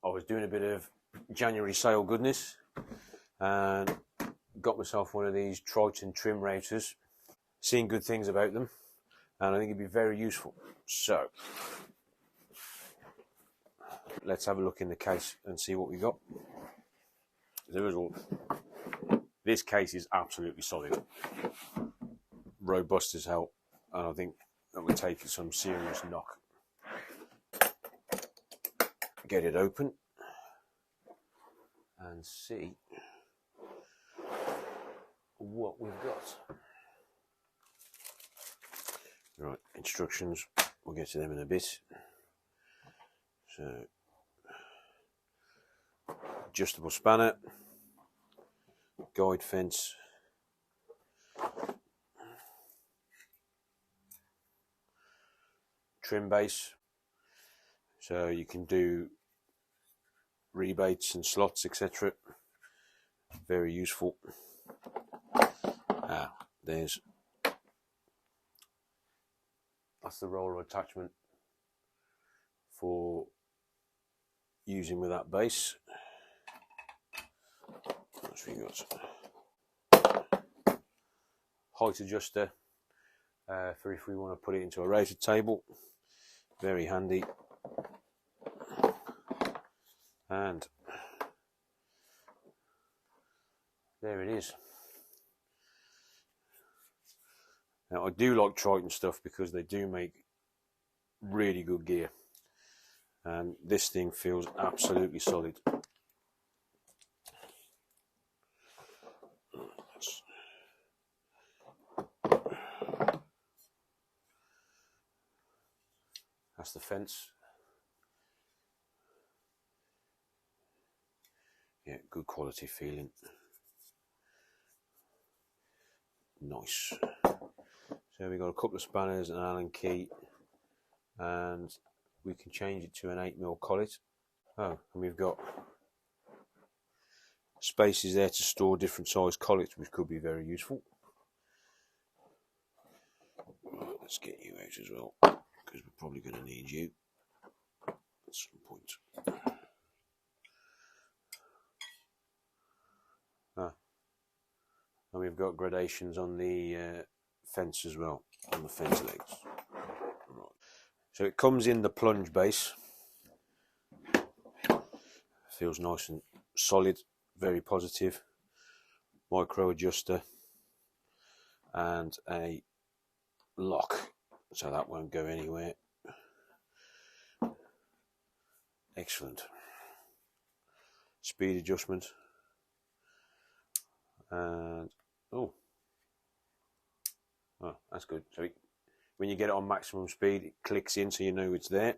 I was doing a bit of January sale goodness and got myself one of these Triton trim routers. Seeing good things about them, and I think it'd be very useful. So let's have a look in the case and see what we got. This case is absolutely solid, robust as hell, and I think that would take some serious knock. Get it open and see what we've got. Right, instructions, we'll get to them in a bit. So, adjustable spanner, guide fence, trim base, so you can do rebates and slots, etc. Very useful. That's the roller attachment for using with that base. What we got? Height adjuster for if we want to put it into a router table. Very handy. And there it is. Now I do like Triton stuff because they do make really good gear, and this thing feels absolutely solid. That's the fence. Yeah, good quality feeling. Nice. So we've got a couple of spanners, an Allen key, and we can change it to an 8mm collet. Oh, and we've got spaces there to store different size collets, which could be very useful. Right, let's get you out as well, because we're probably going to need you at some point. And we've got gradations on the fence as well, on the fence legs. Right. So it comes in the plunge base. Feels nice and solid, very positive. Micro adjuster and a lock, so that won't go anywhere. Excellent. Speed adjustment. And oh, that's good. So when you get it on maximum speed, it clicks in, so you know it's there.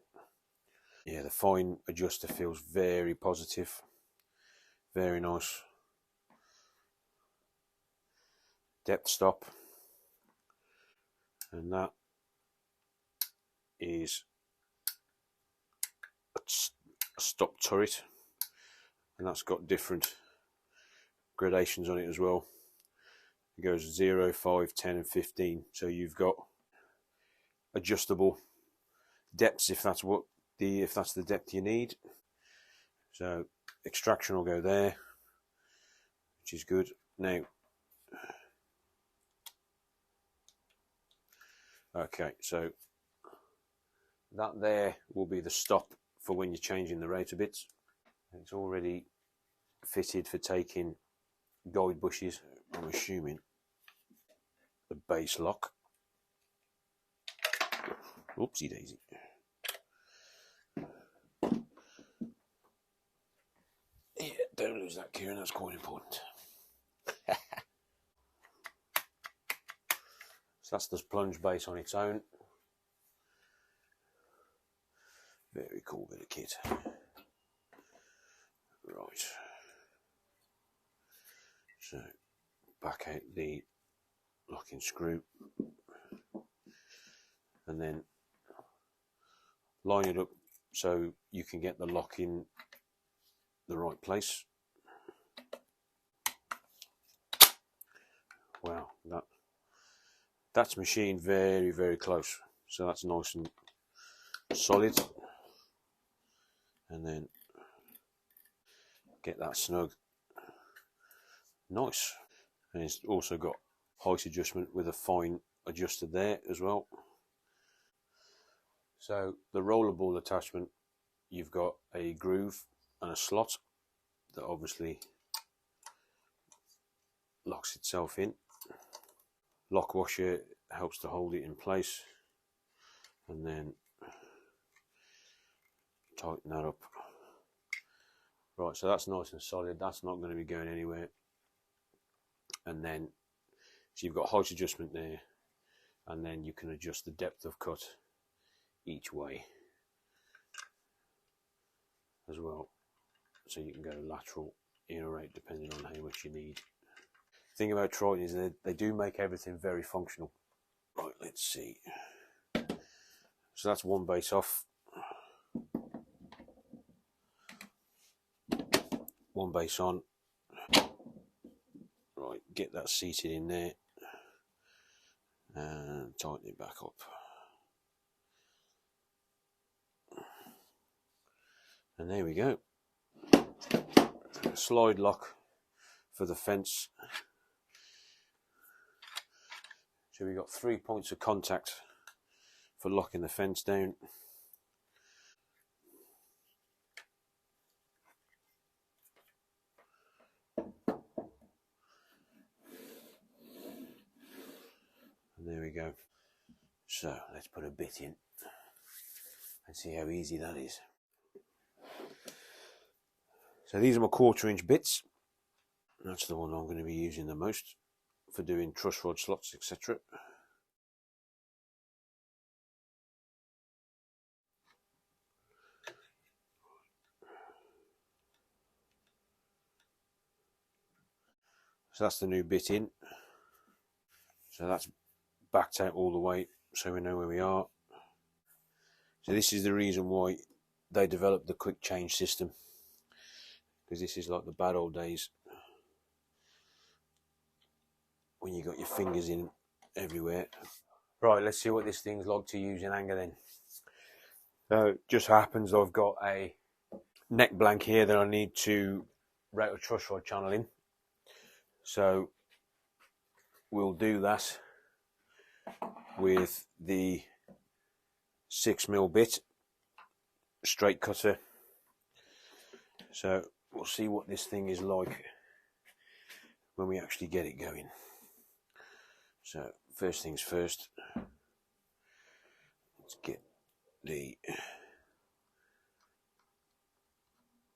Yeah, the fine adjuster feels very positive, very nice. Depth stop, and that is a stop turret, and that's got different gradations on it as well. It goes 0, 5, 10 and 15, so you've got adjustable depths if that's the depth you need. So extraction will go there, which is good. Now okay, so that there will be the stop for when you're changing the router bits. It's already fitted for taking guide bushes, I'm assuming. The base lock. Oopsie daisy. Yeah, don't lose that, Kieran, that's quite important. So that's the plunge base on its own. Very cool bit of kit. Right. So back out the locking screw and then line it up so you can get the lock in the right place. Wow, that's machined very, very close, so that's nice and solid. And then get that snug. Nice. And it's also got height adjustment with a fine adjuster there as well. So the roller ball attachment, you've got a groove and a slot that obviously locks itself in. Lock washer helps to hold it in place, and then tighten that up. Right, so that's nice and solid, that's not going to be going anywhere. And then so you've got height adjustment there, and then you can adjust the depth of cut each way as well, so you can go lateral, in or out depending on how much you need. The thing about Triton is they do make everything very functional. Right, let's see. So that's one base off. One base on. Right, get that seated in there and tighten it back up. And there we go. Slide lock for the fence. So we've got 3 points of contact for locking the fence down. And there we go. So let's put a bit in and see how easy that is. So these are my 1/4 inch bits. That's the one I'm going to be using the most for doing truss rod slots, etc. So that's the new bit in. So that's backed out all the way, so we know where we are. So this is the reason why they developed the quick change system, because this is like the bad old days when you got your fingers in everywhere. Right, let's see what this thing's like to use in anger then. So it just happens I've got a neck blank here that I need to route a truss rod channel in. So we'll do that with the 6mm bit, straight cutter. So we'll see what this thing is like when we actually get it going. So first things first, let's get the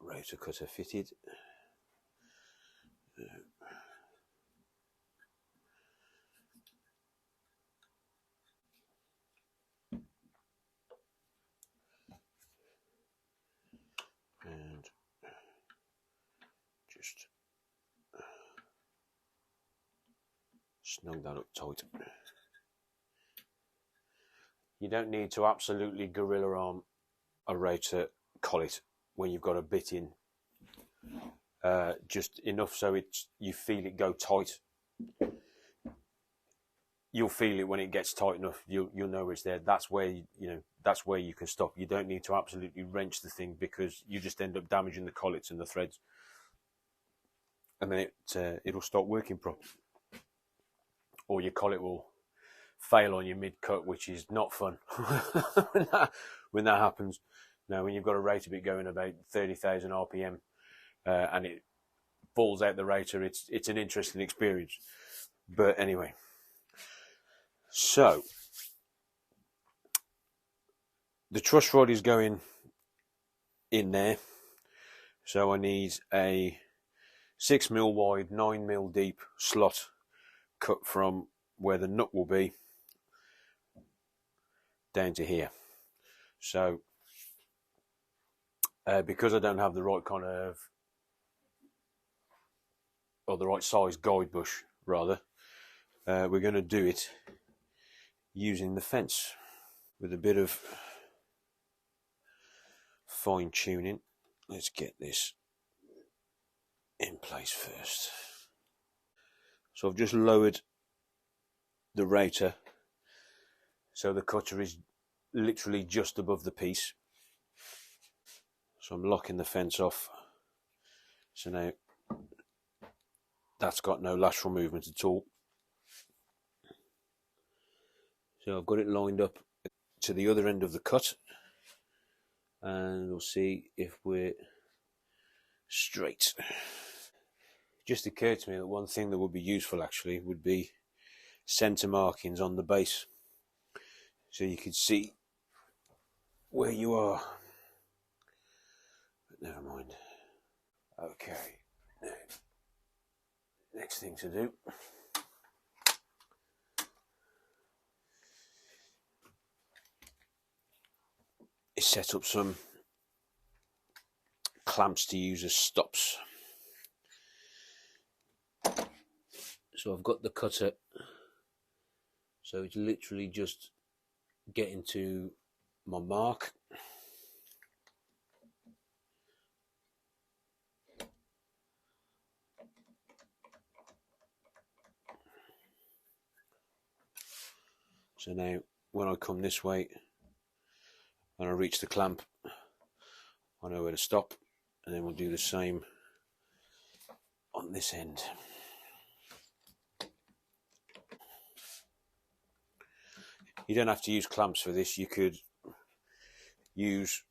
router cutter fitted. And just snug that up tight. You don't need to absolutely gorilla arm a router collet when you've got a bit in. Just enough so you feel it go tight. You'll feel it when it gets tight enough. You'll know it's there. That's where that's where you can stop. You don't need to absolutely wrench the thing, because you just end up damaging the collets and the threads, and then it'll stop working properly, or your collet will fail on you mid-cut, which is not fun when that happens. Now, when you've got a router bit going about 30,000 RPM and it falls out the router, it's an interesting experience. But anyway, so the truss rod is going in there. So I need a 6mm wide, 9mm deep slot cut from where the nut will be down to here. So because I don't have the right kind of, or the right size guide bush rather, we're going to do it using the fence with a bit of fine tuning. Let's get this in place first. So I've just lowered the router so the cutter is literally just above the piece. So I'm locking the fence off So now that's got no lateral movement at all. So I've got it lined up to the other end of the cut, and we'll see if we're straight. Just occurred to me that one thing that would be useful actually would be centre markings on the base, so you could see where you are. But never mind. Okay, now, next thing to do is set up some clamps to use as stops. So I've got the cutter, so it's literally just getting to my mark. So now when I come this way and I reach the clamp, I know where to stop, and then we'll do the same on this end. You don't have to use clamps for this. You could use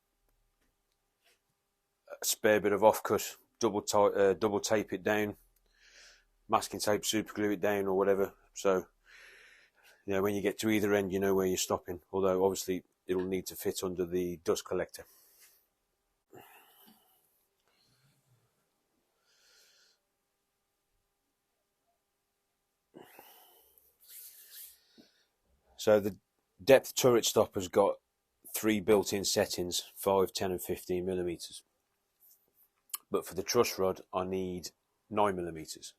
a spare bit of offcut, double tape it down, masking tape, super glue it down or whatever. So, you know, when you get to either end, you know where you're stopping. Although obviously it'll need to fit under the dust collector. So the depth turret stop has got 3 built-in settings, 5, 10 and 15 millimeters. But for the truss rod, I need 9 millimeters.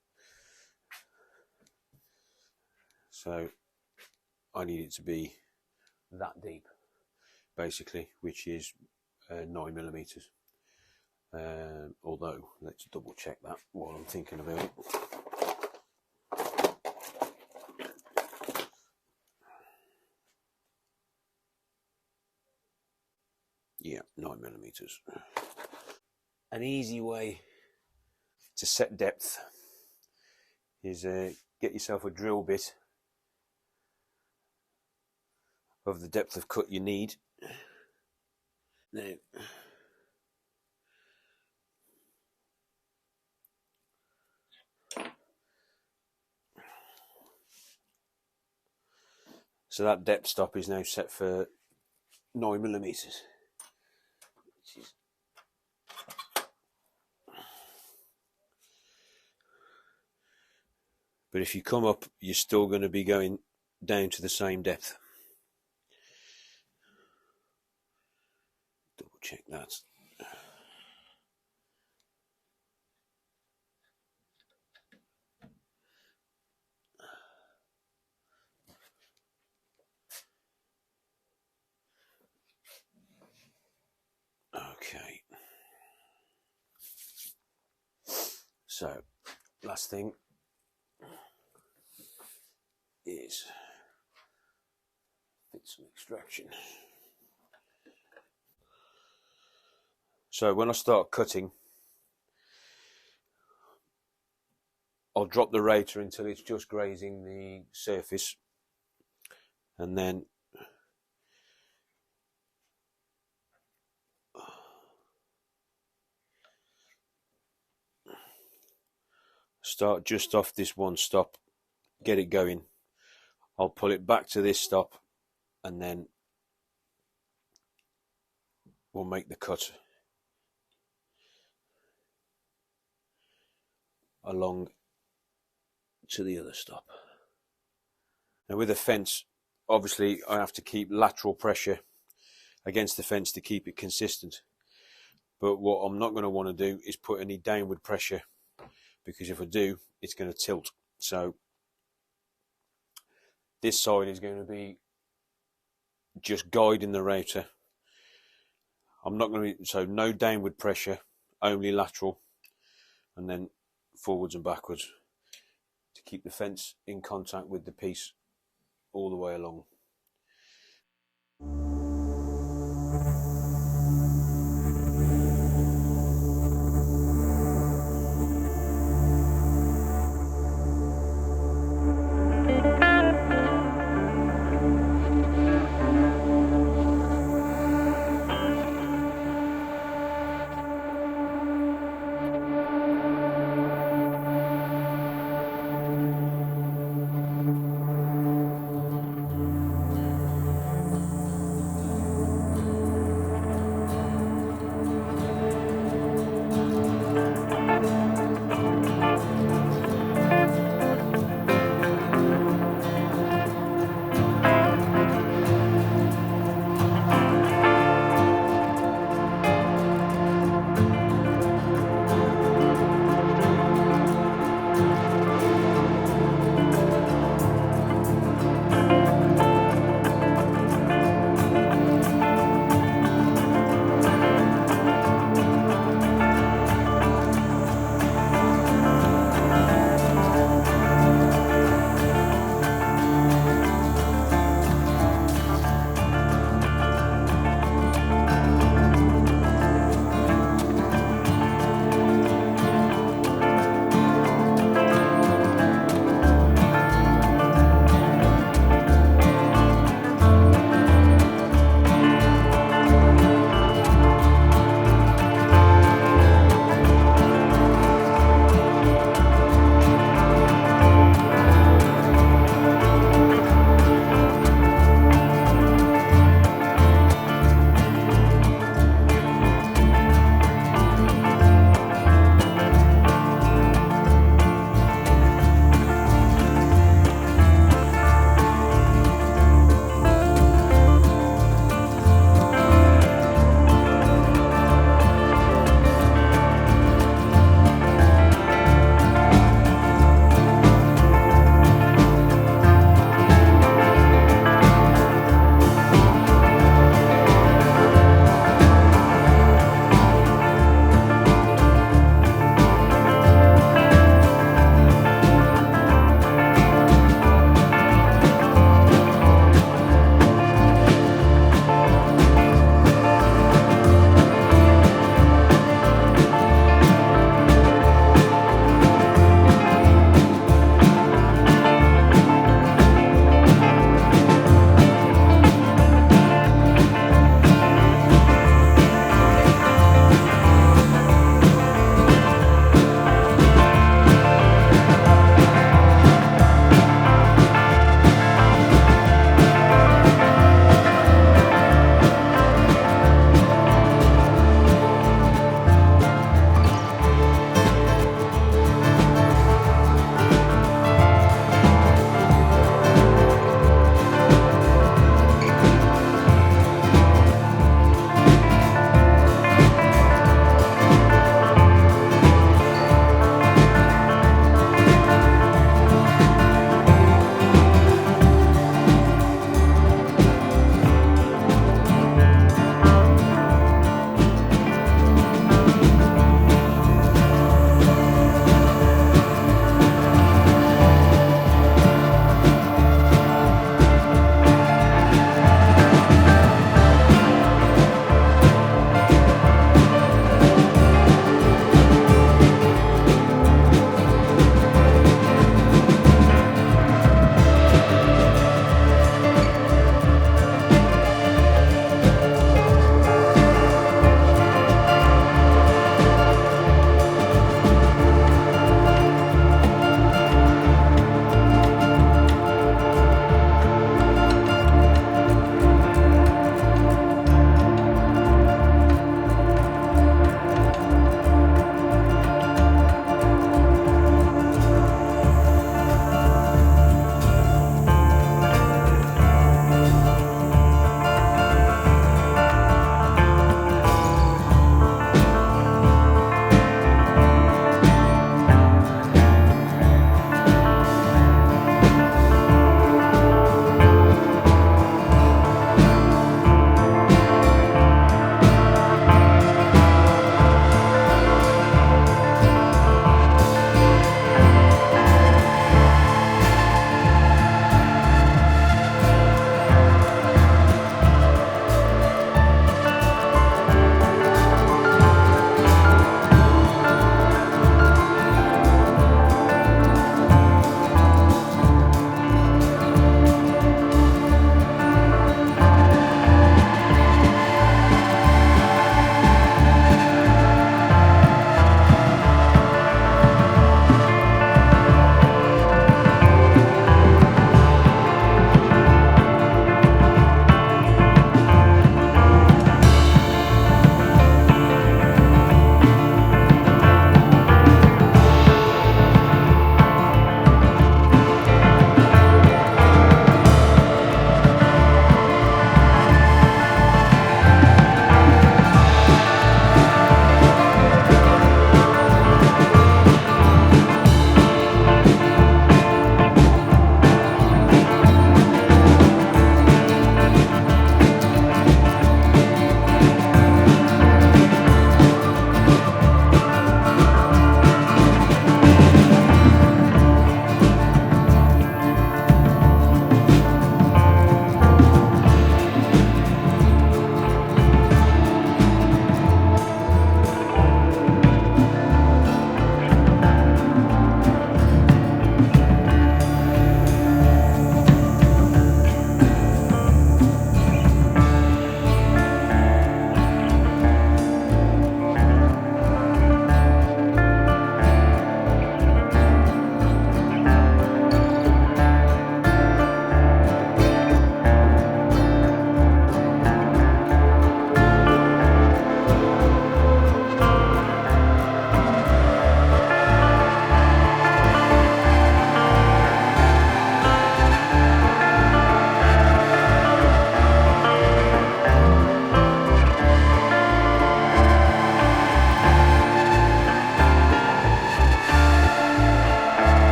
So I need it to be that deep, basically, which is 9 millimeters. Although, let's double check that while I'm thinking about it. Yeah, 9 millimeters. An easy way to set depth is get yourself a drill bit of the depth of cut you need. Now, so that depth stop is now set for 9 millimeters. But if you come up, you're still going to be going down to the same depth. Double check that. Okay. So, last thing is fit some extraction. So when I start cutting, I'll drop the rater until it's just grazing the surface, and then start just off this one stop, get it going. I'll pull it back to this stop, and then we'll make the cut along to the other stop. Now with a fence, obviously I have to keep lateral pressure against the fence to keep it consistent. But what I'm not going to want to do is put any downward pressure, because if I do, it's going to tilt. So this side is going to be just guiding the router. I'm not going to, so no downward pressure, only lateral, and then forwards and backwards to keep the fence in contact with the piece all the way along.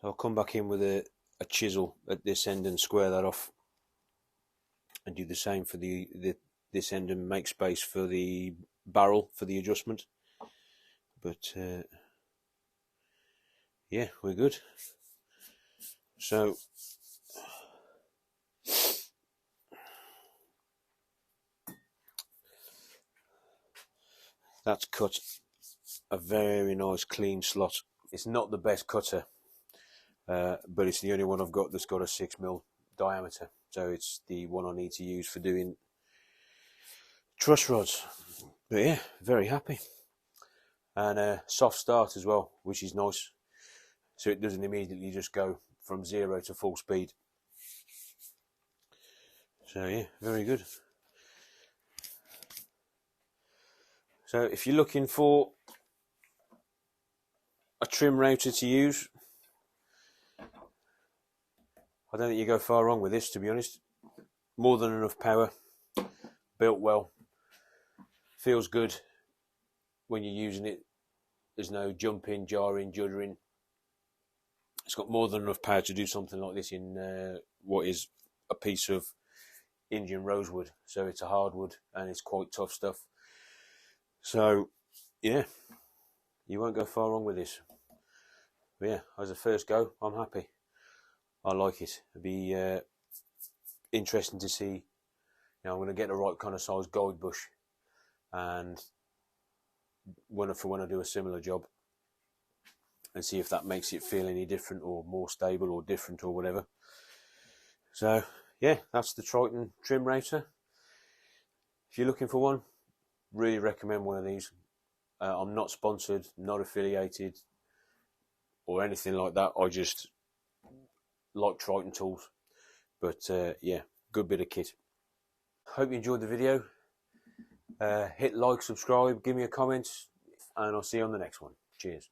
I'll come back in with a chisel at this end and square that off, and do the same for this end and make space for the barrel for the adjustment. But yeah, we're good. So that's cut a very nice clean slot. It's not the best cutter, but it's the only one I've got that's got a 6mm diameter, so it's the one I need to use for doing truss rods. But yeah, very happy. And a soft start as well, which is nice, so it doesn't immediately just go from 0 to full speed. So yeah, very good. So if you're looking for a trim router to use, I don't think you go far wrong with this, to be honest. More than enough power, built well, feels good when you're using it. There's no jumping, jarring, juddering. It's got more than enough power to do something like this in what is a piece of Indian rosewood. So it's a hardwood and it's quite tough stuff. So yeah, you won't go far wrong with this. But yeah, as a first go, I'm happy. I like it. It'd be interesting to see. You know, I'm going to get the right kind of size guide bush, and when I do a similar job, and see if that makes it feel any different or more stable or different or whatever. So yeah, that's the Triton trim router. If you're looking for one, really recommend one of these. I'm not sponsored, not affiliated or anything like that. I just like Triton tools. But yeah, good bit of kit. Hope you enjoyed the video. Hit like, subscribe, give me a comment, and I'll see you on the next one. Cheers.